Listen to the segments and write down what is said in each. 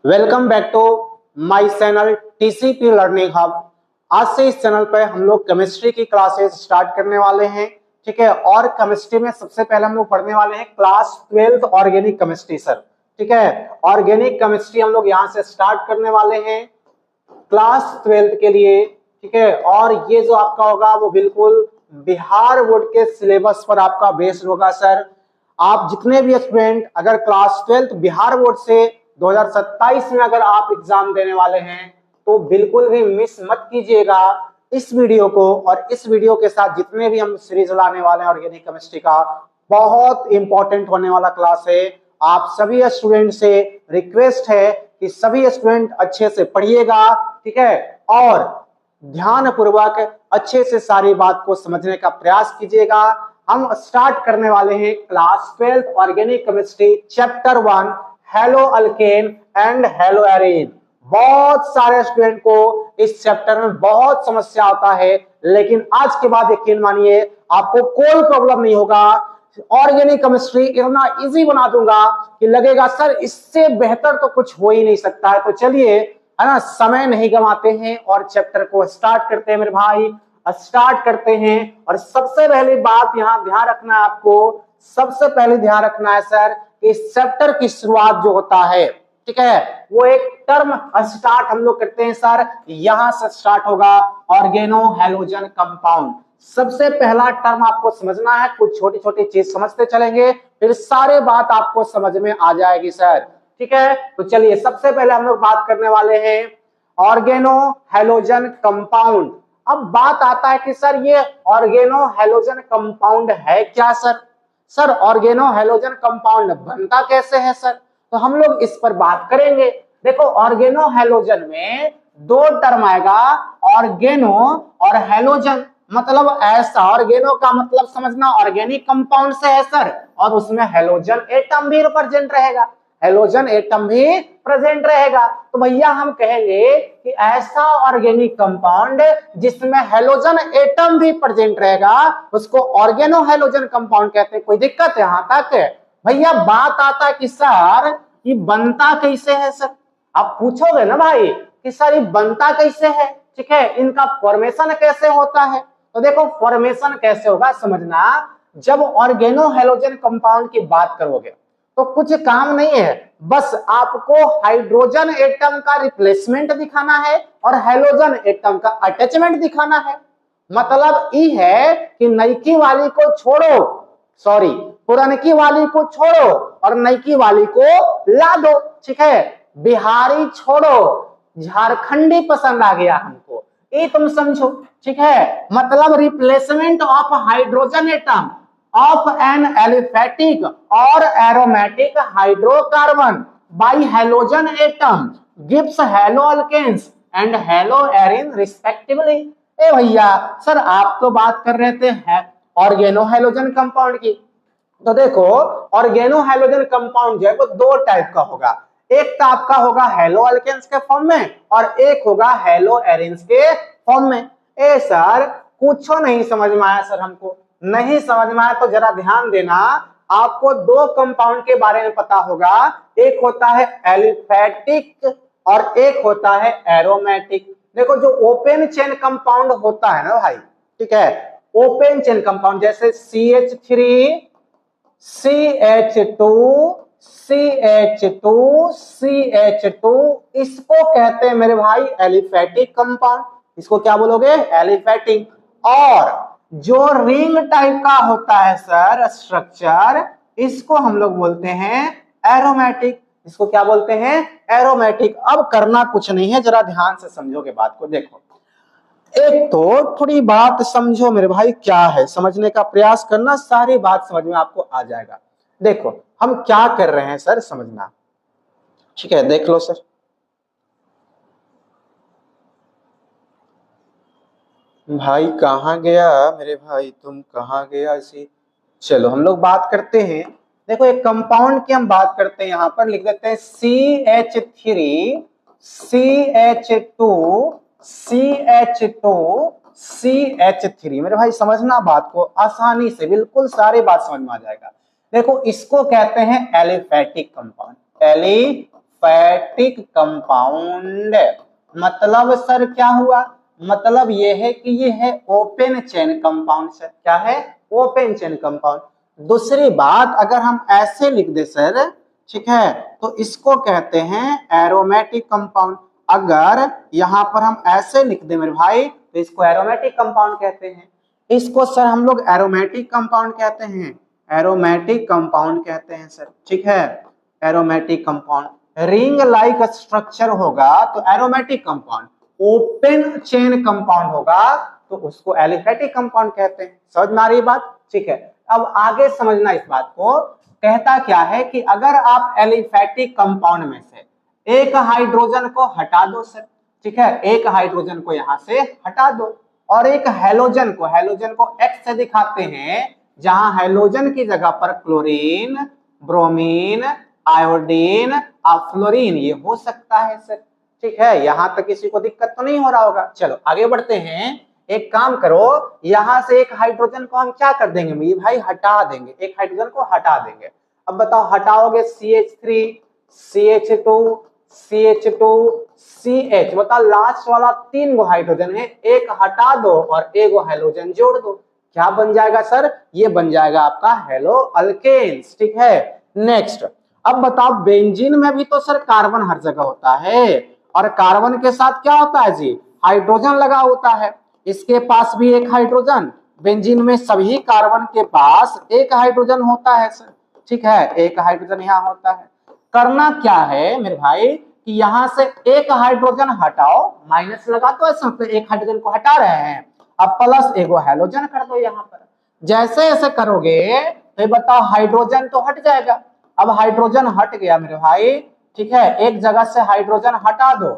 Welcome back to my channel TCP learning hub. आज से इस चैनल पर हम लोग केमिस्ट्री की क्लासेस स्टार्ट करने वाले हैं। ठीक है, और केमिस्ट्री में सबसे पहले हम लोग पढ़ने वाले हैं क्लास 12 ऑर्गेनिक केमिस्ट्री सर। ठीक है, ऑर्गेनिक केमिस्ट्री हम लोग यहाँ से स्टार्ट करने वाले हैं क्लास 12 के लिए। ठीक है, और ये जो आपका होगा वो बिल्कुल बिहार बोर्ड के सिलेबस पर आपका बेस्ड होगा सर। आप जितने भी स्टूडेंट अगर क्लास 12 बिहार बोर्ड से 2027 में अगर आप एग्जाम देने वाले हैं तो बिल्कुल भी मिस मत कीजिएगा इस वीडियो को। और इस वीडियो के साथ जितने भी हम सीरीज लाने वाले हैं ऑर्गेनिक केमिस्ट्री का, बहुत इंपॉर्टेंट होने वाला क्लास है। आप सभी स्टूडेंट से रिक्वेस्ट है कि सभी स्टूडेंट अच्छे से पढ़िएगा। ठीक है, और ध्यान पूर्वक अच्छे से सारी बात को समझने का प्रयास कीजिएगा। हम स्टार्ट करने वाले हैं class 12 organic chemistry chapter 1 hello alkane and hello arene. बहुत सारे स्टूडेंट को इस चैप्टर में बहुत समस्या आता है, लेकिन आज के बाद यकीन मानिए आपको कोई प्रॉब्लम नहीं होगा। ऑर्गेनिक केमिस्ट्री इतना इजी बना दूंगा कि लगेगा सर इससे बेहतर तो कुछ हो ही नहीं सकता है। तो चलिए, है ना, समय नहीं गंवाते हैं और चैप्टर को स्टार्ट करते हैं मेरे भाई। स्टार्ट करते हैं। और सबसे पहली बात यहाँ ध्यान रखना है आपको, सबसे पहले ध्यान रखना है सर, इस चैप्टर की शुरुआत जो होता है, ठीक है, वो एक टर्म स्टार्ट हम लोग करते हैं सर। यहां से स्टार्ट होगा ऑर्गेनो हैलोजन कंपाउंड। सबसे पहला टर्म आपको समझना है, कुछ छोटी छोटी चीज समझते चलेंगे, फिर सारे बात आपको समझ में आ जाएगी सर। ठीक है, तो चलिए सबसे पहले हम लोग बात करने वाले हैं ऑर्गेनो हैलोजन कंपाउंड। अब बात आता है कि सर ये ऑर्गेनो हैलोजन कंपाउंड है क्या sir? Sir organo halogen compound बनता कैसे है सर? तो हम लोग इस पर बात करेंगे। देखो, ऑर्गेनो हैलोजन में दो टर्म आएगा, ऑर्गेनो और हैलोजन। मतलब ऐसा, ऑर्गेनो का मतलब समझना ऑर्गेनिक कंपाउंड से है सर, और उसमें हैलोजन एटम भी प्रेजेंट रहेगा। हैलोजन एटम भी प्रेजेंट रहेगा। तो भैया हम कहेंगे कि ऐसा ऑर्गेनिक कंपाउंड जिसमें हैलोजन एटम भी प्रेजेंट रहेगा उसको ऑर्गेनो हैलोजन कंपाउंड कहते हैं। कोई दिक्कत है यहां तक? भैया बात आता है कि सर ये बनता कैसे है सर? आप पूछोगे ना भाई कि सर ये बनता कैसे है, ठीक है, इनका फॉर्मेशन कैसे होता है? तो देखो फॉर्मेशन कैसे होगा समझना। जब ऑर्गेनो हैलोजन कंपाउंड की बात करोगे तो कुछ काम नहीं है, बस आपको हाइड्रोजन एटम का रिप्लेसमेंट दिखाना है और हैलोजन एटम का अटैचमेंट दिखाना है। मतलब ये है कि नईकी वाली को छोड़ो, सॉरी पुरानकी वाली को छोड़ो और नईकी वाली को ला दो। ठीक है, बिहारी छोड़ो झारखंडी पसंद आ गया हमको, ये तुम समझो। ठीक है, मतलब replacement of hydrogen atom of an aliphatic or aromatic hydrocarbon by halogen atom gives haloalkanes and haloarine respectively। ए भैया सर आप तो बात कर रहे थे ऑर्गेनो हैलोजन कंपाउंड की। तो देखो ऑर्गेनो हैलोजन कंपाउंड जो है वो दो टाइप का होगा। एक तो आपका होगा हेलो अल्केन्स के फॉर्म में और एक होगा हेलो एरिन्स के फॉर्म में। ए सर कुछ नहीं समझ में आया सर? हमको नहीं समझ में आया तो जरा ध्यान देना। आपको दो कंपाउंड के बारे में पता होगा, एक होता है एलिफैटिक और एक होता है एरोमेटिक। देखो जो ओपन चेन कंपाउंड होता है ना भाई, ठीक है, ओपन चेन कंपाउंड जैसे CH3 CH2 CH2 CH2, इसको कहते हैं मेरे भाई एलिफैटिक कंपाउंड। इसको क्या बोलोगे? एलिफैटिक। और जो रिंग टाइप का होता है सर स्ट्रक्चर, इसको हम लोग बोलते हैं एरोमेटिक। इसको क्या बोलते हैं? एरोमेटिक। अब करना कुछ नहीं है, जरा ध्यान से समझोगे बात को। देखो एक तो थोड़ी बात समझो मेरे भाई, क्या है समझने का प्रयास करना, सारी बात समझ में आपको आ जाएगा। देखो हम क्या कर रहे हैं सर, समझना। ठीक है, देख लो सर। भाई कहाँ गया मेरे भाई, तुम कहाँ गया इसी? चलो हम लोग बात करते हैं। देखो एक कंपाउंड की हम बात करते हैं, यहां पर लिख देते हैं CH3 CH2 CH2 CH3। मेरे भाई समझना बात को आसानी से, बिल्कुल सारी बात समझ में आ जाएगा। देखो इसको कहते हैं एलिफैटिक कंपाउंड, एलिफैटिक कंपाउंड। मतलब सर क्या हुआ, मतलब ये है कि ये है ओपन चेन कंपाउंड सर। क्या है, ओपन चेन कंपाउंड। दूसरी बात, अगर हम ऐसे लिख दे सर, ठीक है, तो इसको कहते हैं एरोमेटिक कंपाउंड। अगर यहां पर हम ऐसे लिख दे मेरे भाई, तो इसको एरोमेटिक कंपाउंड कहते हैं। इसको सर हम लोग एरोमेटिक कंपाउंड कहते हैं, एरोमेटिक कंपाउंड कहते हैं सर, ठीक है, aromatic compound. Ring like structure होगा तो aromatic compound, open chain compound होगा तो उसको एलिफैटिक कंपाउंड कहते हैं। समझ में आ रही बात, ठीक है। अब आगे समझना इस बात को, कहता क्या है कि अगर आप एलिफैटिक कंपाउंड में से एक हाइड्रोजन को हटा दो सर, ठीक है, एक हाइड्रोजन को यहां से हटा दो और एक हैलोजन को एक्स से दिखाते हैं, जहां हैलोजन की जगह पर क्लोरीन, ब्रोमीन, आयोडीन, फ्लोरीन ये हो सकता है सर, ठीक है। यहां तक किसी को दिक्कत तो नहीं हो रहा होगा। चलो आगे बढ़ते हैं। एक काम करो, यहां से एक हाइड्रोजन को हम क्या कर देंगे भाई, हटा देंगे, एक हाइड्रोजन को हटा देंगे। अब बताओ, हटाओगे CH3, CH2, CH2, CH, बताओ लास्ट वाला 3 गो हाइड्रोजन है, एक हटा दो और एक गो हाइड्रोजन जोड़ दो, क्या बन जाएगा सर, ये बन जाएगा आपका हेलो अल्केन्स, ठीक है। नेक्स्ट, अब बताओ बेंजीन में भी तो सर कार्बन हर जगह होता है, और कार्बन के साथ क्या होता है जी, हाइड्रोजन लगा होता है। इसके पास भी एक हाइड्रोजन, बेंजीन में सभी कार्बन के पास एक हाइड्रोजन होता है सर, ठीक है, एक हाइड्रोजन यहाँ होता है। करना क्या है मेरे भाई कि यहां से एक हाइड्रोजन हटाओ, माइनस लगा तो ऐसा, तो एक हाइड्रोजन को हटा रहे हैं, अब प्लस एगो हैलोजन कर दो यहाँ पर। जैसे ऐसे करोगे तो बताओ हाइड्रोजन तो हट जाएगा। अब हाइड्रोजन हट गया मेरे भाई, ठीक है, एक जगह से हाइड्रोजन हटा दो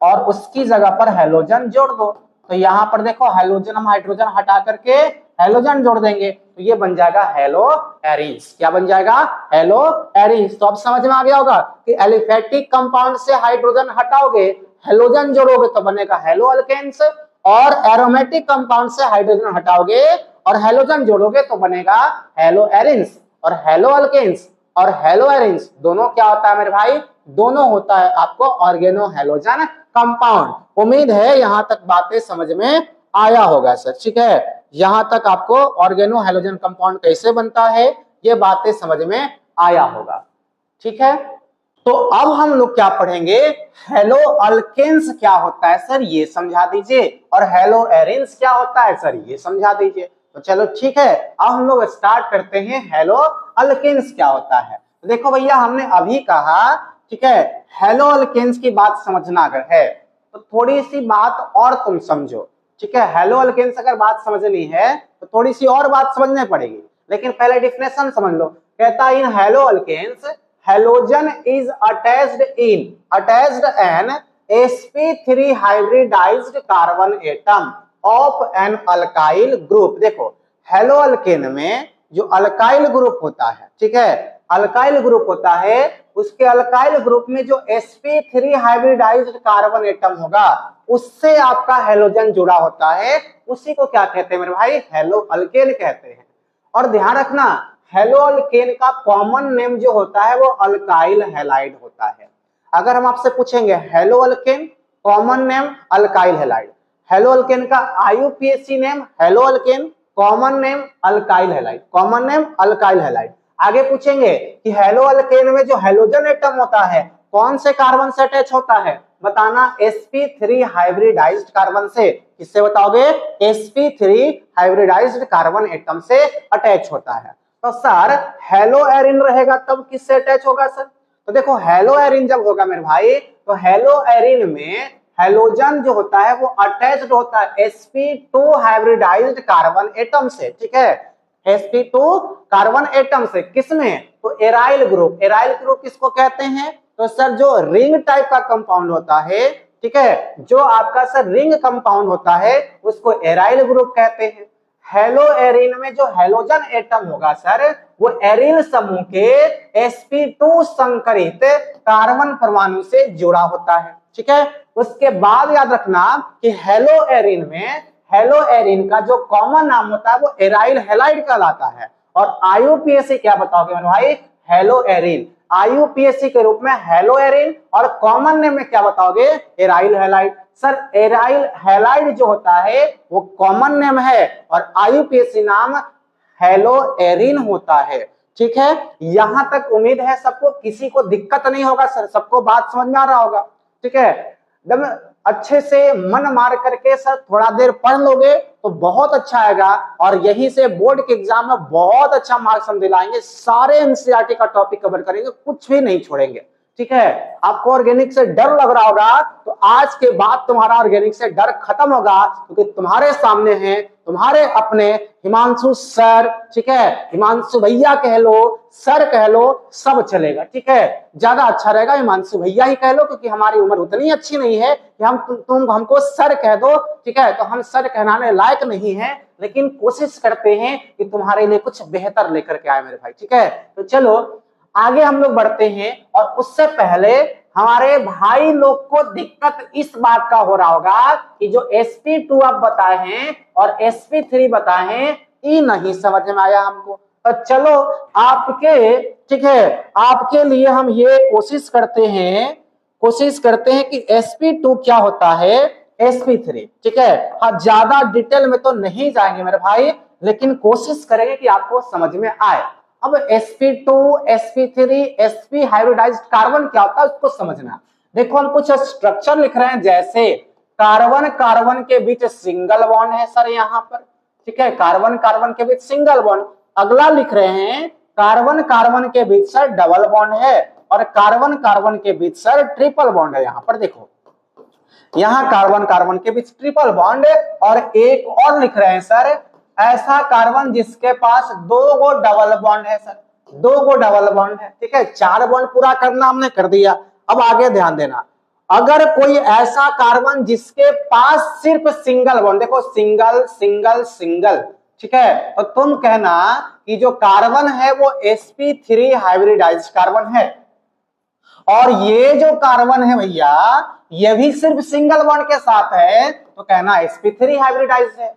और उसकी जगह पर हैलोजन जोड़ दो। तो यहाँ पर देखो हैलोजन, हम हाइड्रोजन हटा करके हैलोजन जोड़ देंगे तो ये बन जाएगा हेलो एरिन्स। क्या बन जाएगा, हेलो एरिन्स। तो अब समझ में आ गया होगा कि एलिफैटिक कंपाउंड से हाइड्रोजन हटाओगे, हैलोजन जोड़ोगे तो बनेगा हेलो अल्केन्स, और एरोमेटिक कंपाउंड से हाइड्रोजन हटाओगे और हैलोजन जोड़ोगे तो बनेगा हेलो एरिन्स। और हेलो अल्केन्स और हेलो एरिन्स दोनों क्या होता है मेरे भाई, दोनों होता है आपको ऑर्गेनो हैलोजन कंपाउंड। उम्मीद है यहां तक बातें समझ में आया होगा सर, ठीक है। यहां तक आपको ऑर्गेनो हैलोजन कंपाउंड कैसे बनता है ये बातें समझ में आया होगा, ठीक है। तो अब हम लोग क्या पढ़ेंगे, हेलो अल्केन्स क्या होता है सर ये समझा दीजिए, और हेलो एरिन्स क्या होता है सर ये समझा दीजिए। तो चलो ठीक है, अब हम लोग स्टार्ट करते हैं, हेलो अल्केन्स क्या होता है। तो देखो भैया, हमने अभी कहा, ठीक है, हेलो अल्केन्स की बात समझना अगर है तो थोड़ी सी बात और तुम समझो, ठीक है। हेलो अल्केन्स अगर बात समझनी है तो थोड़ी सी और बात समझनी पड़ेगी, लेकिन पहले डिफिनेशन समझ लो। कहता है in halo alkanes halogen is attached an sp3 hybridized carbon atom of an alkyl group। देखो हेलो अल्केन में जो अल्काइल ग्रुप होता है, ठीक है, अल्काइल ग्रुप होता है, उसके अल्काइल ग्रुप में जो sp3 हाइब्रिडाइज्ड कार्बन एटम होगा उससे आपका हेलोजन जुड़ा होता है, उसी को क्या कहते हैं मेरे भाई, हेलो अल्केन कहते हैं। और ध्यान रखना, हेलो अल्केन का कॉमन नेम जो होता है वो अल्काइल हैलाइड होता है। अगर हम आपसे पूछेंगे hello alkane common name alkyl halide, hello alkane का IUPAC name hello alkane, common name alkyl halide, common name alkyl halide. आगे पूछेंगे कि हेलो अल्केन में जो हेलोजन एटम होता है कौन से कार्बन से अटैच होता है, बताना sp3 हाइब्रिडाइज्ड कार्बन से। किससे बताओगे, sp3 हाइब्रिडाइज्ड कार्बन एटम से अटैच होता है। तो सर हेलो एरिन रहेगा तब किससे अटैच होगा सर, तो देखो हेलो एरिन जब होगा मेरे भाई तो हेलो एरिन में हेलोजन जो होता है वो अटैच्ड होता है sp2 हाइब्रिडाइज्ड कार्बन एटम से, ठीक है, sp2 कार्बन एटम से। किसमें, तो एराइल ग्रुप। एराइल ग्रुप किसको कहते हैं, तो सर जो रिंग टाइप का कंपाउंड होता है, ठीक है, जो आपका सर रिंग कंपाउंड होता है उसको एराइल ग्रुप कहते हैं। हेलो एरिन में जो हेलोजन एटम होगा सर वो एरिल समूह के sp2 संकरित कार्बन परमाणु से जुड़ा होता है, ठीक है। उसके बाद याद रखना कि हेलो एरिन में, हेलो एरिन का जो कॉमन नाम होता है वो एराइल हैलाइड कहलाता है। और IUPAC क्या बताओगे मेरे भाई, हेलो एरिन। आईयूपीएसी के रूप में हेलो एरिन, और कॉमन नेम में क्या बताओगे, aryl halide. Sir aryl halide जो होता है वो कॉमन नेम है और आईयूपीएसी नाम हेलो एरिन होता है। ठीक है, यहां तक उम्मीद है सबको, किसी को दिक्कत नहीं होगा सर, सबको बात समझ में आ रहा होगा। ठीक है, एकदम अच्छे से मन मार करके सर थोड़ा देर पढ़ लोगे तो बहुत अच्छा आएगा, और यही से बोर्ड के एग्जाम में बहुत अच्छा मार्क्स हम दिलाएंगे। सारे एनसीईआरटी का टॉपिक कवर करेंगे, कुछ भी नहीं छोड़ेंगे। ठीक है, आपको ऑर्गेनिक से डर लग रहा होगा तो आज के बाद तुम्हारा ऑर्गेनिक से डर खत्म होगा, क्योंकि तुम्हारे सामने हैं तुम्हारे अपने हिमांशु सर। ठीक है, हिमांशु भैया कह लो, सर कह लो, सब चलेगा। ठीक है, ज्यादा अच्छा रहेगा हिमांशु भैया ही कह लो, क्योंकि हमारी उम्र उतनी अच्छी नहीं है कि हम तुम हमको सर कह दो। ठीक है, तो हम सर कहलाने लायक नहीं है, लेकिन कोशिश करते हैं कि तुम्हारे लिए कुछ बेहतर लेकर के आए मेरे भाई। ठीक है, तो चलो आगे हम लोग बढ़ते हैं, और उससे पहले हमारे भाई लोग को दिक्कत इस बात का हो रहा होगा कि जो sp2 आप बताए हैं और sp3 बताए हैं, ये नहीं समझ में आया हमको। तो चलो आपके, ठीक है, आपके लिए हम ये कोशिश करते हैं कि sp2 क्या होता है, sp3। ठीक है, हाँ ज्यादा डिटेल में तो नहीं जाएंगे मेरे भाई, लेकिन कोशिश करेंगे कि आपको समझ में आए। अब sp2, sp3, sp hybridised carbon क्या होता है उसको समझना। देखो हम कुछ स्ट्रक्चर लिख रहे हैं, जैसे कार्बन कार्बन के बीच सिंगल बॉन्ड है सर यहाँ पर। ठीक है, कार्बन कार्बन के बीच सिंगल बॉन्ड। अगला लिख रहे हैं कार्बन कार्बन के बीच सर डबल बॉन्ड है, और कार्बन कार्बन के बीच सर ट्रिपल बॉन्ड है। यहाँ पर देखो, यहाँ कार्बन कार्बन के बीच ट्रिपल बॉन्ड, और एक और लिख रहे हैं सर ऐसा कार्बन जिसके पास 2 गो डबल बॉन्ड है सर, 2 गो डबल बॉन्ड है। ठीक है, 4 बॉन्ड पूरा करना हमने कर दिया। अब आगे ध्यान देना, अगर कोई ऐसा कार्बन जिसके पास सिर्फ सिंगल बॉन्ड, देखो सिंगल सिंगल सिंगल, ठीक है, तो तुम कहना कि जो कार्बन है वो sp3 हाइब्रिडाइज्ड कार्बन है, और ये जो कार्बन है भैया ये भी सिर्फ सिंगल बॉन्ड के साथ है, तो कहना sp3 हाइब्रिडाइज्ड है।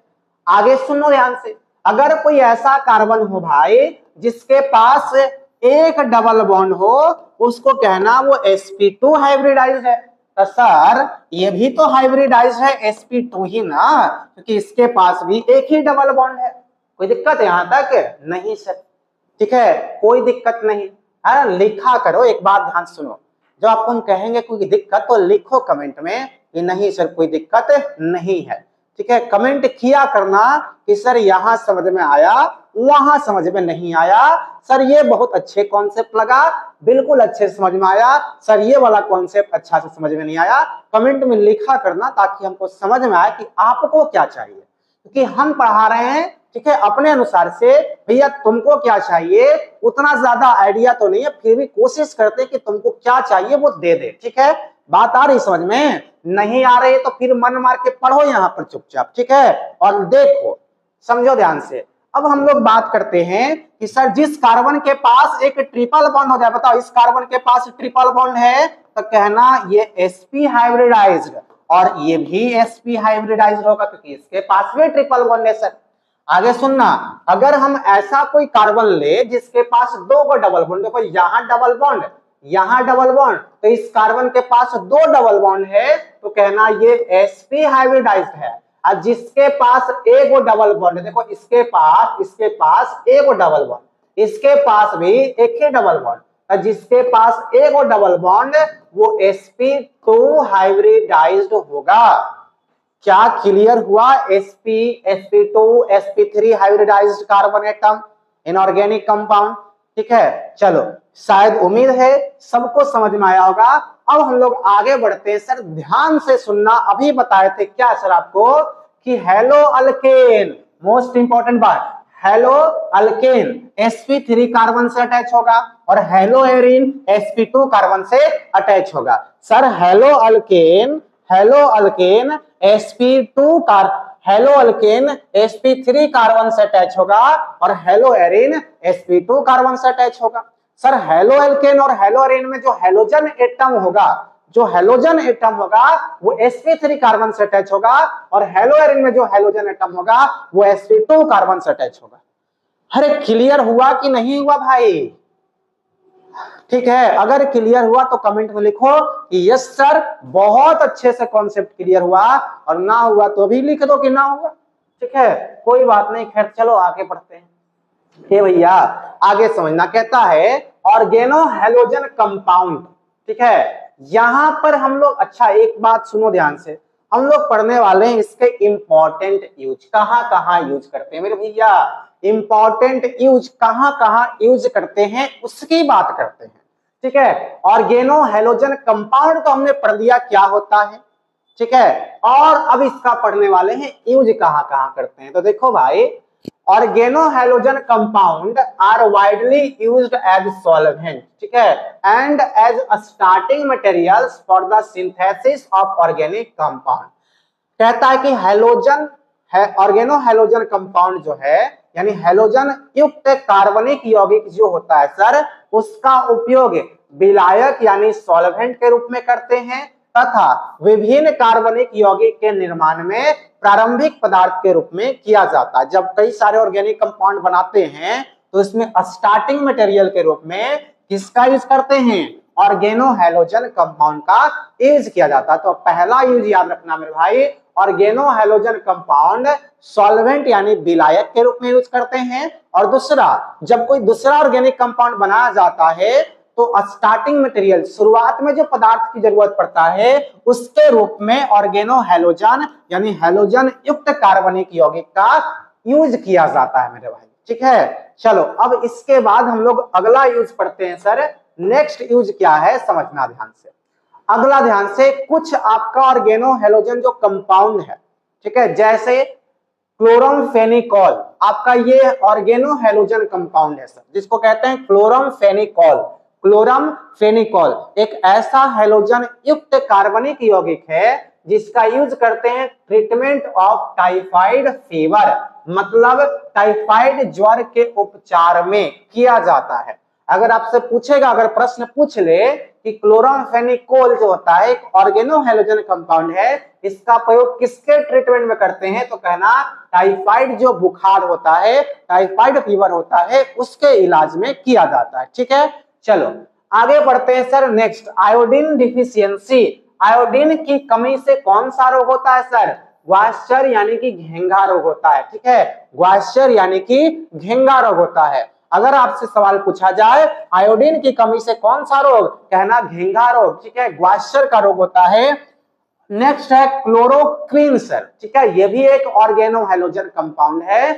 आगे सुनो ध्यान से, अगर कोई ऐसा कार्बन हो भाई जिसके पास एक डबल बॉन्ड हो, उसको कहना वो sp2 हाइब्रिडाइज्ड है। तो सर ये भी तो हाइब्रिडाइज्ड है sp2 ही ना, क्योंकि इसके पास भी एक ही डबल बॉन्ड है। कोई दिक्कत है यहां तक? नहीं सर। ठीक है, कोई दिक्कत नहीं है, लिखा करो। एक बात ध्यान सुनो, जब आपको हम कहेंगे कोई दिक्कत तो लिखो कमेंट में कि नहीं सर कोई दिक्कत नहीं है। ठीक है, कमेंट किया करना कि सर यहां समझ में आया, वहां समझ में नहीं आया, सर ये बहुत अच्छे कॉन्सेप्ट लगा, बिल्कुल अच्छे से समझ में आया, सर ये वाला कॉन्सेप्ट अच्छा से समझ में नहीं आया। कमेंट में लिखा करना ताकि हमको समझ में आए कि आपको क्या चाहिए, क्योंकि हम पढ़ा रहे हैं ठीक है अपने अनुसार से। भैया तुमको क्या चाहिए उतना ज्यादा आइडिया तो नहीं है, फिर भी कोशिश करते हैं कि तुमको क्या चाहिए वो दे दे। ठीक है, बात आ रही समझ में? नहीं आ रही तो फिर मन मार के पढ़ो यहाँ पर चुपचाप। ठीक है, और देखो समझो ध्यान से। अब हम लोग बात करते हैं कि सर जिस कार्बन के पास एक ट्रिपल बॉन्ड हो जाए, बताओ इस कार्बन के पास ट्रिपल बॉन्ड है, तो कहना ये sp हाइब्रिडाइज्ड, और ये भी sp हाइब्रिडाइज्ड होगा क्योंकि इसके पास भी ट्रिपल बॉन्ड है सर। आगे सुनना, अगर हम ऐसा कोई कार्बन ले जिसके पास 2 गो डबल बॉन्ड, देखो यहाँ डबल बॉन्ड यहाँ डबल बॉन्ड, तो इस कार्बन के पास 2 डबल बॉन्ड है, तो कहना ये sp हाइब्रिडाइज्ड है। और जिसके पास एक गो डबल बॉन्ड है, देखो इसके पास एक गो डबल बॉन्ड, इसके पास भी एक ही डबल बॉन्ड, और जिसके पास एक गो डबल बॉन्ड वो sp2 हाइब्रिडाइज्ड होगा। क्या क्लियर हुआ? sp, sp2, sp3 hybridised carbon atom inorganic compound. ठीक है, चलो शायद उम्मीद है सबको समझ में आया होगा। अब हम लोग आगे बढ़ते हैं। सर ध्यान से सुनना, अभी बताए थे क्या सर आपको कि हेलो अल्केन, मोस्ट इंपॉर्टेंट बात, हेलो अल्केन sp3 कार्बन से अटैच होगा और हेलो एरिन sp2 कार्बन से अटैच होगा। Sir hello alkane sp2 hello alkane sp3 carbon से अटैच होगा और हेलो एरिन sp2 कार्बन से अटैच होगा। सर हेलो अल्केन और हेलो एरिन में जो हेलोजन एटम होगा, वो sp3 कार्बन से अटैच होगा, और हेलो एरिन में जो हेलोजन एटम होगा वो sp2 कार्बन से अटैच होगा। अरे क्लियर हुआ कि नहीं हुआ भाई? ठीक है, अगर क्लियर हुआ तो कमेंट में लिखो कि यस सर बहुत अच्छे से कॉन्सेप्ट क्लियर हुआ, और ना हुआ तो भी लिख दो कि ना हुआ। ठीक है, कोई बात नहीं। खैर चलो आगे बढ़ते हैं। ये भैया आगे समझना, कहता है ऑर्गेनो हैलोजन कंपाउंड। ठीक है, यहां पर हम लोग, अच्छा एक बात सुनो ध्यान से, हम लोग पढ़ने वाले हैं इसके इंपॉर्टेंट यूज, कहां कहां यूज करते हैं मेरे भैया, इंपॉर्टेंट यूज कहां कहां यूज करते हैं उसकी बात करते हैं। ठीक है, ऑर्गेनो हैलोजन कंपाउंड तो हमने पढ़ लिया क्या होता है। ठीक है, और अब इसका पढ़ने वाले हैं यूज कहां कहां करते हैं। तो देखो भाई, organohalogen compound are widely used as solvent, ठीक है, and as a starting materials for the synthesis of organic compound। कहता है कि हैलोजन है, ऑर्गेनो हैलोजन कंपाउंड जो है, यानी हैलोजन युक्त कार्बनिक यौगिक जो होता है सर, उसका उपयोग विलायक यानी सॉल्वेंट के रूप में करते हैं, तथा विभिन्न कार्बनिक यौगिक के निर्माण में प्रारंभिक पदार्थ के रूप में किया जाता है। जब कई सारे ऑर्गेनिक कंपाउंड बनाते हैं तो इसमें स्टार्टिंग मटेरियल के रूप में किसका यूज करते हैं, ऑर्गेनो हैलोजन कंपाउंड का यूज किया जाता है। तो पहला यूज याद रखना मेरे भाई, ऑर्गेनो हैलोजन कंपाउंड सॉल्वेंट यानी विलायक के रूप में यूज करते हैं, और दूसरा जब कोई दूसरा ऑर्गेनिक कंपाउंड बनाया जाता है तो स्टार्टिंग मटेरियल, शुरुआत में जो पदार्थ की जरूरत पड़ता है उसके रूप में ऑर्गेनो हैलोजन यानी हैलोजन युक्त कार्बनिक यौगिक का यूज किया जाता है मेरे भाई। ठीक है, चलो अब इसके बाद हम लोग अगला यूज पढ़ते हैं सर। नेक्स्ट यूज क्या है समझना ध्यान से, अगला ध्यान से, कुछ आपका ऑर्गेनो हैलोजन जो कंपाउंड है, ठीक है, जैसे क्लोरमफेनिकॉल, आपका ये ऑर्गेनो हैलोजन कंपाउंड है सर, जिसको कहते हैं क्लोरमफेनिकॉल। क्लोरमफेनिकॉल एक ऐसा हैलोजन युक्त कार्बनिक यौगिक है जिसका यूज करते हैं ट्रीटमेंट ऑफ टाइफाइड फीवर, मतलब टाइफाइड ज्वर के उपचार में किया जाता है। अगर आपसे पूछेगा, अगर प्रश्न पूछ ले कि क्लोरमफेनिकोल जो होता है एक ऑर्गेनो हैलोजन कंपाउंड है, इसका प्रयोग किसके ट्रीटमेंट में करते हैं, तो कहना टाइफाइड जो बुखार होता है, टाइफाइड फीवर होता है, उसके इलाज में किया जाता है। ठीक है, चलो आगे बढ़ते हैं sir. Next, iodine deficiency, iodine की कमी से कौन सा रोग होता है सर, ग्वास्चर यानी कि घेंघा रोग होता है। ठीक है, ग्वास्चर यानी कि घेंघा रोग होता है। अगर आपसे सवाल पूछा जाए आयोडीन की कमी से कौन सा रोग, कहना घेंघा रोग। ठीक है, ग्वास्चर का रोग होता है। नेक्स्ट है क्लोरोक्वीन सर, ठीक है, ये भी एक ऑर्गेनो हैलोजन कंपाउंड है,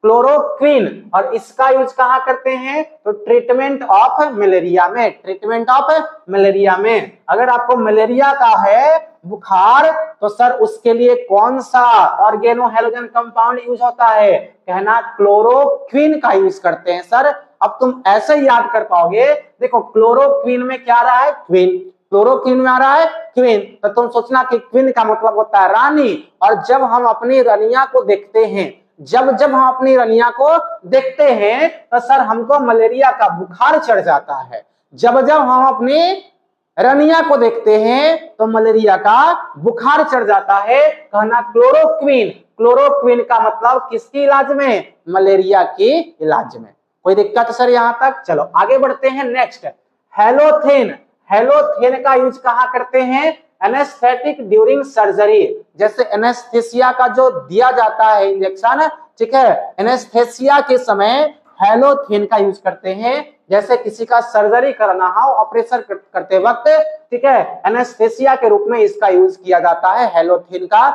क्लोरोक्वीन, और इसका यूज कहां करते हैं, तो ट्रीटमेंट ऑफ मलेरिया में, ट्रीटमेंट ऑफ मलेरिया में। अगर आपको मलेरिया का है बुखार तो सर उसके लिए कौन सा ऑर्गेनो हैलोजन कंपाउंड यूज होता है, कहना क्लोरोक्वीन का यूज करते हैं सर। अब तुम ऐसे ही याद कर पाओगे, देखो क्लोरोक्वीन में क्या आ रहा है, क्वीन, क्लोरोक्वीन में आ रहा है क्वीन, तो तुम सोचना कि क्वीन का मतलब होता है रानी, और जब हम अपनी रनिया को देखते हैं, जब जब हम अपनी रनिया को देखते हैं तो सर हमको मलेरिया का बुखार चढ़ जाता है। जब जब हम अपनी रनिया को देखते हैं तो मलेरिया का बुखार चढ़ जाता है, कहना क्लोरोक्वीन। क्लोरोक्वीन का मतलब किसकी इलाज में, मलेरिया की इलाज में। कोई दिक्कत सर यहां तक, चलो आगे बढ़ते हैं। नेक्स्ट, हेलोथेन, हेलोथेन का यूज कहां करते हैं, एनेस्थेटिक ड्यूरिंग सर्जरी, जैसे एनेस्थेसिया का जो दिया जाता है इंजेक्शन, ठीक है, एनेस्थेसिया के समय हेलोथेन का यूज करते हैं, जैसे किसी का सर्जरी करना हो, ऑपरेशन करते वक्त, ठीक है, एनेस्थेसिया के रूप में इसका यूज किया जाता है हेलोथेन का।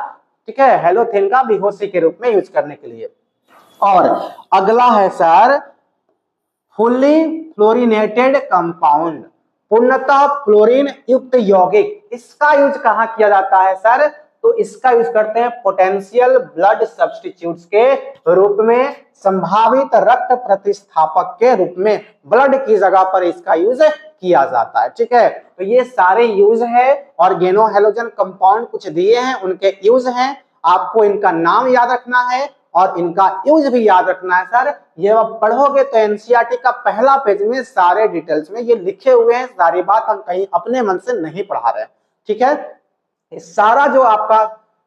ठीक है, हेलोथेन का बेहोशी के रूप में यूज करने के लिए। और अगला है सर फुल्ली फ्लोरिनेटेड कंपाउंड, पूर्णतः फ्लोरीन युक्त यौगिक, इसका यूज कहां किया जाता है सर, तो इसका यूज करते हैं पोटेंशियल ब्लड सब्स्टिट्यूट्स के रूप में, संभावित रक्त प्रतिस्थापक के रूप में, ब्लड की जगह पर इसका यूज किया जाता है। ठीक है, तो ये सारे यूज है, ऑर्गेनो हैलोजन कंपाउंड कुछ दिए हैं, उनके यूज हैं, आपको इनका नाम याद रखना है और इनका यूज भी याद रखना है सर। ये आप पढ़ोगे तो एनसीईआरटी का पहला पेज में सारे डिटेल्स में ये लिखे हुए हैं, सारी बात हम कहीं अपने मन से नहीं पढ़ा रहे हैं। ठीक है, सारा जो आपका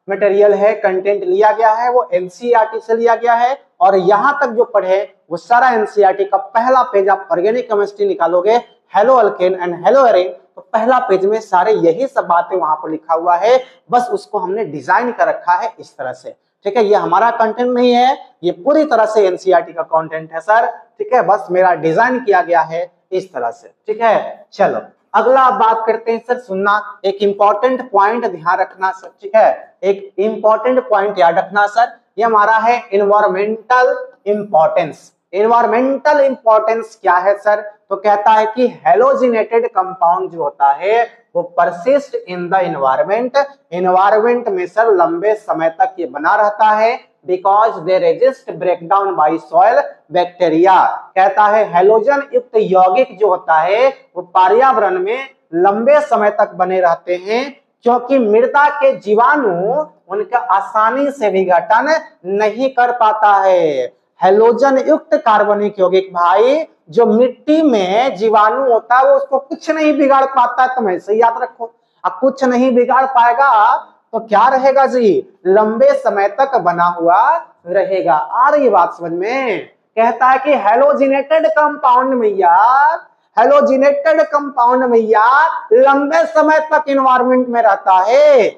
मटेरियल है, कंटेंट लिया गया है, वो एनसीईआरटी से लिया गया है, और यहां तक जो पढ़े वो सारा एनसीईआरटी का पहला पेज आप ऑर्गेनिक केमिस्ट्री निकालोगे hello alkane and hello arene, तो पहला पेज में सारे यही सब बातें वहां पर लिखा हुआ है, बस उसको हमने डिजाइन कर रखा है इस तरह से। ठीक है, ये हमारा कंटेंट नहीं है, ये पूरी तरह से एनसीईआरटी का कंटेंट है सर। ठीक है, बस मेरा डिजाइन किया गया है इस तरह से। ठीक है, चलो अगला बात करते हैं सर, सुनना, एक इंपॉर्टेंट पॉइंट ध्यान रखना सर। ठीक है, एक इंपॉर्टेंट पॉइंट याद रखना सर, ये हमारा है इन्वायरमेंटल इंपॉर्टेंस। इन्वायरमेंटल इंपॉर्टेंस क्या है सर? तो कहता है कि हेलोजिनेटेड कंपाउंड जो होता है वो persist in the environment, environment में सर लंबे समय तक ये बना रहता है, because they resist breakdown by soil bacteria. कहता है हेलोजन युक्त यौगिक जो होता है वो पर्यावरण में लंबे समय तक बने रहते हैं, क्योंकि मृदा के जीवाणु उनका आसानी से विघटन नहीं कर पाता है। हेलोजन युक्त कार्बनिक यौगिक भाई जो मिट्टी में जीवाणु होता है वो उसको कुछ नहीं बिगाड़ पाता है, तुम ऐसे याद रखो। अब कुछ नहीं बिगाड़ पाएगा तो क्या रहेगा जी, लंबे समय तक बना हुआ रहेगा। आ रही बात समझ में? कहता है कि हेलोजिनेटेड कंपाउंड में यार, हेलोजिनेटेड कंपाउंड में यार लंबे समय तक एनवायरमेंट में रहता है।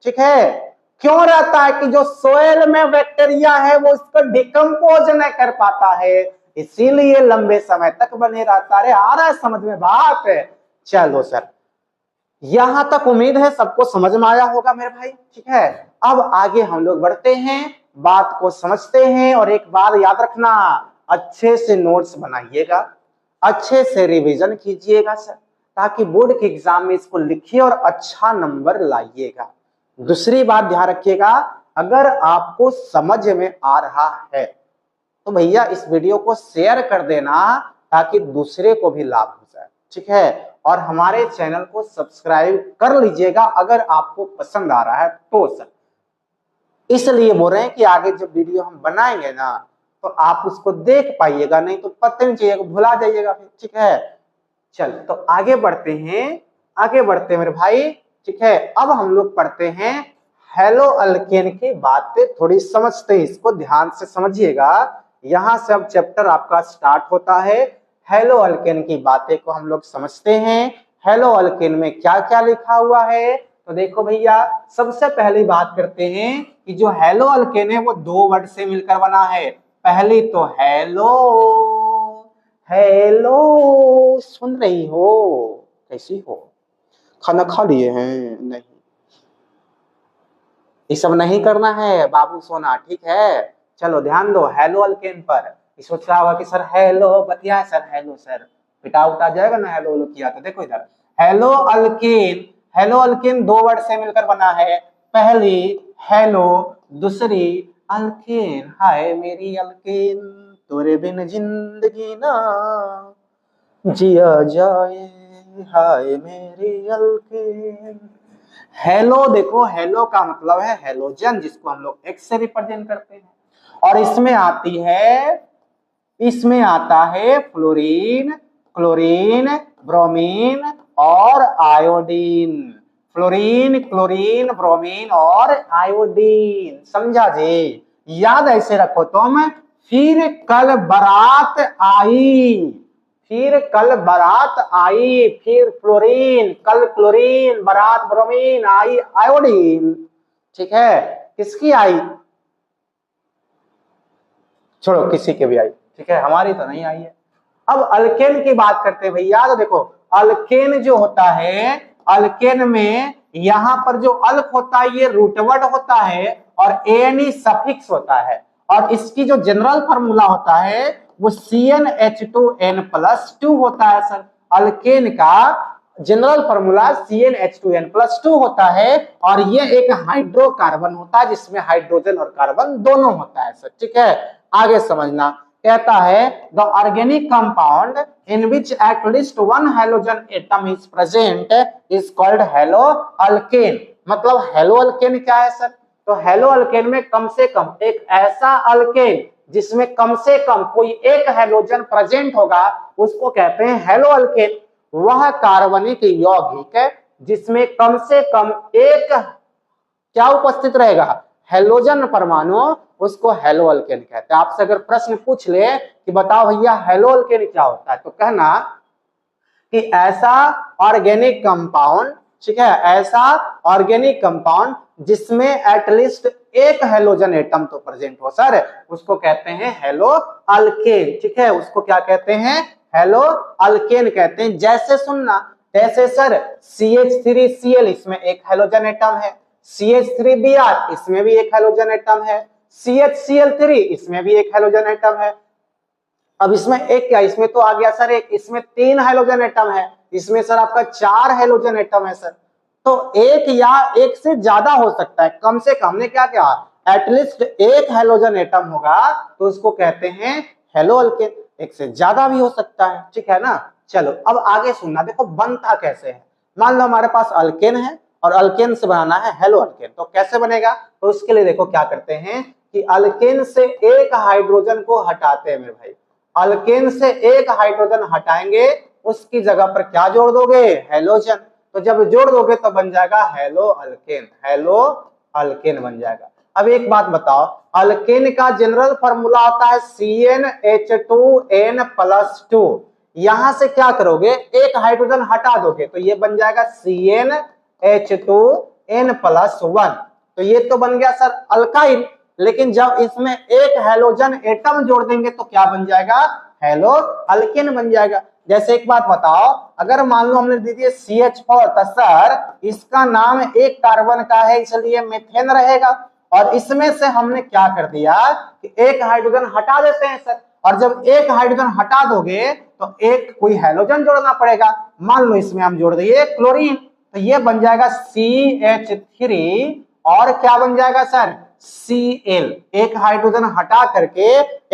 ठीक है, क्यों रहता है? कि जो सोयल में बैक्टीरिया है वो इसको डिकम्पोज नहीं कर पाता है, इसीलिए लंबे समय तक बने रहता है। आ रहा है समझ में बात? चलो सर, यहां तक उम्मीद है सबको समझ में आया होगा मेरे भाई। ठीक है, अब आगे हम लोग बढ़ते हैं, बात को समझते हैं। और एक बात याद रखना, अच्छे से नोट्स बनाइएगा, अच्छे से रिवीजन कीजिएगा सर, ताकि बोर्ड के एग्जाम में इसको लिखिए और अच्छा नंबर लाइएगा। दूसरी बात ध्यान रखिएगा, अगर आपको समझ में आ रहा है तो भैया इस वीडियो को शेयर कर देना, ताकि दूसरे को भी लाभ हो जाए। ठीक है, और हमारे चैनल को सब्सक्राइब कर लीजिएगा अगर आपको पसंद आ रहा है तो सर। इसलिए बोल रहे हैं कि आगे जब वीडियो हम बनाएंगे ना तो आप उसको देख पाइएगा, नहीं तो पता नहीं चलिएगा, भुला जाइएगा फिर। ठीक है, चल तो आगे बढ़ते हैं, आगे बढ़ते हैं मेरे भाई। ठीक है, अब हम लोग पढ़ते हैं हेलो अल्केन की बातें, थोड़ी समझते हैं, इसको ध्यान से समझिएगा। यहां से अब चैप्टर आपका स्टार्ट होता है। हेलो अल्केन की बातें को हम लोग समझते हैं। हेलो अल्केन में क्या क्या लिखा हुआ है? तो देखो भैया, सबसे पहली बात करते हैं कि जो हेलो अल्केन है वो दो वर्ड से मिलकर बना है। पहली तो हेलो, हेलो सुन रही हो, कैसी हो, खाना खा लिए हैं? नहीं, ये सब नहीं करना है बाबू सोना। ठीक है, चलो ध्यान दो हेलो अल्केन पर। सोच रहा होगा कि सर हेलो बतिया सर, हेलो सर पिटा उठा जाएगा ना, हेलो हेलो किया। तो देखो इधर हेलो अल्केन, हेलो अल्केन दो वर्ड से मिलकर बना है। पहली हेलो, दूसरी अल्केन। हाय मेरी अल्केन, तेरे बिन जिंदगी ना जिया जाए, हाय मेरी अल्केन। हेलो देखो, हेलो का मतलब है हेलोजन, जिसको हम लोग एक्स से रिप्रेजेंट करते हैं। और इसमें आती है, इसमें आता है फ्लोरीन, क्लोरीन, ब्रोमीन और आयोडीन। फ्लोरीन, क्लोरीन, ब्रोमीन और आयोडीन, समझा जी? याद ऐसे रखो तुम। फिर कल बारात आई, फिर कल बारात आई, फिर फ्लोरीन, कल क्लोरीन, बारात ब्रोमीन, आई आयोडीन। ठीक है, किसकी आई? छोड़ो, किसी के भी आई। ठीक है, हमारी तो नहीं आई है। अब अल्केन की बात करते हैं भैया। तो देखो अल्केन जो होता है, अल्केन में यहां पर जो अल्क होता है ये रूटवर्ड होता है और एन सफिक्स होता है। और इसकी जो जनरल फार्मूला होता है वो CnH2n+2 होता है सर। अल्केन का जनरल फार्मूला CnH2n+2 होता है। और ये एक हाइड्रोकार्बन होता है जिसमें हाइड्रोजन और कार्बन दोनों होता है सर। ठीक है, आगे समझना। कहता है the organic compound in which at least one hydrogen atom is present is called hello alkane. मतलब हेलो अल्केन क्या है सर? तो हेलो अल्केन में कम से कम एक ऐसा अल्केन जिसमें कम से कम कोई एक हाइड्रोजन प्रेजेंट होगा उसको कहते हैं हेलो अल्केन। वह कार्बनिक यौगिक जिसमें कम से कम एक क्या उपस्थित रहेगा? हेलोजन परमाणु, उसको हेलो अल्केन कहते हैं। आपसे अगर प्रश्न पूछ ले कि बताओ भैया हेलो अल्केन क्या होता है, तो कहना कि ऐसा ऑर्गेनिक कंपाउंड, ठीक है, ऐसा ऑर्गेनिक कंपाउंड जिसमें एटलीस्ट एक हेलोजन एटम तो प्रेजेंट हो सर, उसको कहते हैं हेलो अल्केन, ठीक है, उसको क्या कहते हैं, हेलो अल्केन कहते हैं। जैसे सुनना, जैसे सर CH3Cl इसमें एक हेलोजन एटम है, CH3Br इसमें भी एक हेलोजन एटम है, CHCl3 इसमें भी एक हेलोजन एटम है। अब इसमें एक क्या, इसमें तो आ गया सर एक, इसमें 3 हेलोजन एटम है, इसमें सर आपका 4 हेलोजन एटम है सर। तो एक या एक से ज्यादा हो सकता है, कम से कम ने क्या क्या एटलीस्ट एक हेलोजन एटम होगा तो उसको कहते हैं हेलो अल्केन। एक से ज्यादा भी हो सकता है, ठीक है ना। चलो अब आगे सुनना, देखो बनता कैसे है। मान लो हमारे पास अल्केन है और अल्केन से बनाना है हेलो अल्केन, तो कैसे बनेगा, तो उसके लिए देखो क्या करते हैं कि अल्केन से एक हाइड्रोजन को हटाते हैं मेरे भाई, अल्केन से एक हाइड्रोजन हटाएंगे, उसकी जगह पर क्या जोड़ दोगे, हेलोजन। तो जब जोड़ दोगे तो बन जाएगा हेलो अल्केन, हेलो अल्केन बन जाएगा। अब एक बात बताओ, अल्केन का जनरल फॉर्मूला होता है CnH2n+2। यहां से क्या करोगे, एक हाइड्रोजन हटा दोगे तो ये बन जाएगा CnH2n+1। तो ये तो बन गया सर अल्काइल, लेकिन जब इसमें एक हेलोजन एटम जोड़ देंगे तो क्या बन जाएगा, हेलो अल्केन बन जाएगा। जैसे एक बात बताओ, अगर मान लो हमने दे दिए CH4 तो सर इसका नाम एक कार्बन का है इसलिए मीथेन रहेगा, और इसमें से हमने क्या कर दिया कि एक हाइड्रोजन हटा देते हैं सर, और जब एक हाइड्रोजन हटा दोगे तो एक कोई हेलोजन जोड़ना पड़ेगा। मान लो इसमें हम जोड़ दिए क्लोरीन, तो ये बन जाएगा CH3 और क्या बन जाएगा सर Cl। एक हाइड्रोजन हटा करके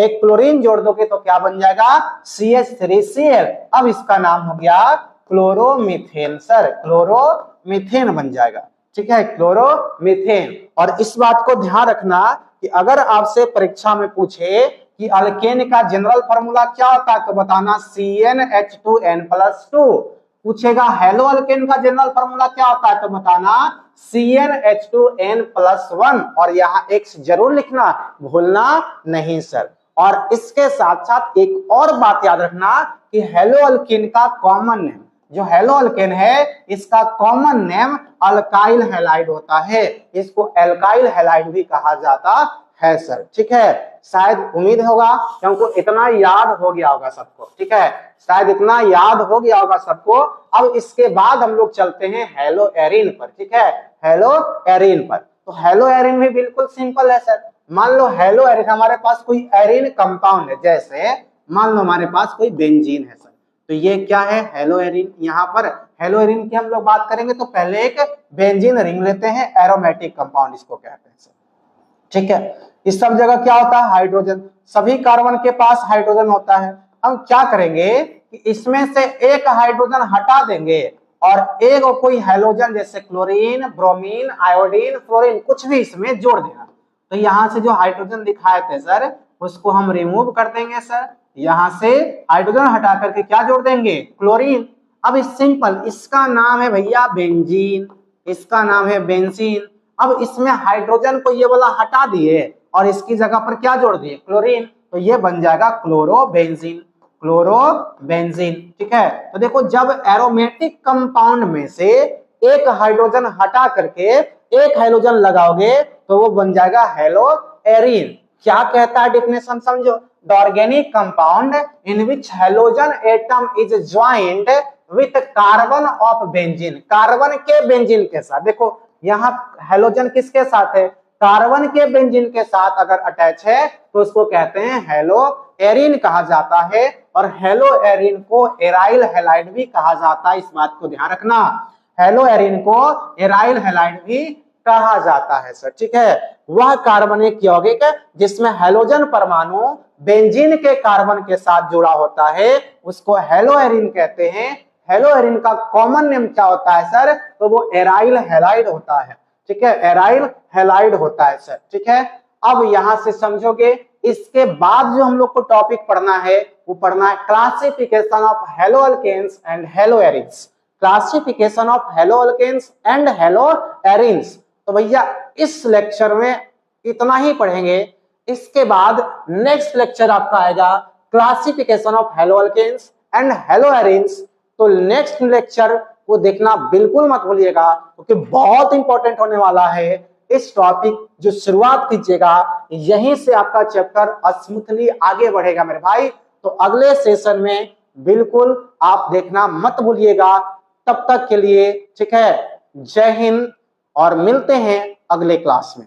एक क्लोरीन जोड़ दोगे तो क्या बन जाएगा CH3Cl। अब इसका नाम हो गया क्लोरोमीथेन सर, क्लोरोमीथेन बन जाएगा, ठीक है, क्लोरोमीथेन। और इस बात को ध्यान रखना कि अगर आपसे परीक्षा में पूछे कि अल्केन का जनरल फॉर्मूला क्या होता है तो बताना CnH2n+2। पूछेगा हेलो अल्केन का जनरल फॉर्मूला क्या होता है तो बताना CnH2n+1, और यहाँ X जरूर लिखना, भूलना नहीं सर। और इसके साथ साथ एक और बात याद रखना कि हेलो अल्केन का कॉमन नेम, जो हेलो अल्केन है इसका कॉमन नेम अल्काइल हैलाइड होता है, इसको एल्काइल हैलाइड भी कहा जाता है सर, ठीक है। शायद उम्मीद होगा क्योंकि इतना याद हो गया होगा सबको, ठीक है, शायद इतना याद हो गया होगा सबको। अब इसके बाद हम लोग चलते हैं हेलो एरिन पर, ठीक है, हेलो एरिन पर। तो हेलो एरिन भी बिल्कुल सिंपल है सर। मान लो हेलो एरिन, हमारे पास कोई एरिन कंपाउंड है, जैसे मान लो हमारे पास कोई बेंजीन है सर, तो ये क्या है हेलो एरिन। यहाँ पर हेलो एरिन की हम लोग बात करेंगे तो पहले एक बेंजीन रिंग लेते हैं, एरोमेटिक कंपाउंड इसको कहते हैं सर, ठीक है। इस सब जगह क्या होता है हाइड्रोजन, सभी कार्बन के पास हाइड्रोजन होता है। हम क्या करेंगे कि इसमें से एक हाइड्रोजन हटा देंगे और एक कोई हेलोजन जैसे क्लोरीन, ब्रोमीन, आयोडीन, फ्लोरीन कुछ भी इसमें जोड़ देना। तो यहाँ से जो हाइड्रोजन दिखाए थे सर उसको हम रिमूव कर देंगे सर, यहाँ से हाइड्रोजन हटा करके क्या जोड़ देंगे, क्लोरीन। अब इस सिंपल, इसका नाम है भैया बेंजीन, इसका नाम है बेंजीन। अब इसमें हाइड्रोजन को ये वाला हटा दिए और इसकी जगह पर क्या जोड़ दिए, क्लोरीन, तो ये बन जाएगा क्लोरोबेंजीन, क्लोरोबेंजीन, ठीक है। तो देखो जब एरोमेटिक कंपाउंड में से एक हाइड्रोजन हटा करके एक हाइड्रोजन लगाओगे तो वो बन जाएगा हेलो एरिन। क्या कहता है डेफिनेशन समझो, the organic compound in which halogen atom is joint with carbon of benzene, carbon के बेंजीन के साथ। देखो यहाँ हेलोजन किसके साथ है, कार्बन के बेंजीन के साथ अगर अटैच है तो उसको कहते हैं हेलो एरिन कहा जाता है, और हेलो एरिन को एराइल हैलाइड भी कहा जाता है, इस बात को ध्यान रखना, हेलो एरिन को एराइल हैलाइड भी कहा जाता है सर, ठीक है। वह कार्बनिक यौगिक जिसमें हेलोजन परमाणु बेंजीन के कार्बन के साथ जुड़ा होता है उसको हेलो एरिन कहते हैं। हेलो एरिन का कॉमन नेम क्या होता है सर, तो वो एराइल हैलाइड होता है, ठीक है, एराइल हैलाइड होता है सर, ठीक है। अब यहां से समझोगे, इसके बाद जो हम लोग को टॉपिक पढ़ना है वो पढ़ना है classification of halo alkanes and halo arenes, classification of halo alkanes and halo arenes. तो भैया इस लेक्चर में इतना ही पढ़ेंगे, इसके बाद नेक्स्ट लेक्चर आपका आएगा classification of halo alkanes and halo arenes तो नेक्स्ट लेक्चर को देखना बिल्कुल मत भूलिएगा, क्योंकि बहुत इंपॉर्टेंट होने वाला है। इस टॉपिक जो शुरुआत कीजिएगा, यहीं से आपका चैप्टर स्मूथली आगे बढ़ेगा मेरे भाई। तो अगले सेशन में बिल्कुल आप देखना मत भूलिएगा। तब तक के लिए ठीक है, जय हिंद और मिलते हैं अगले क्लास में।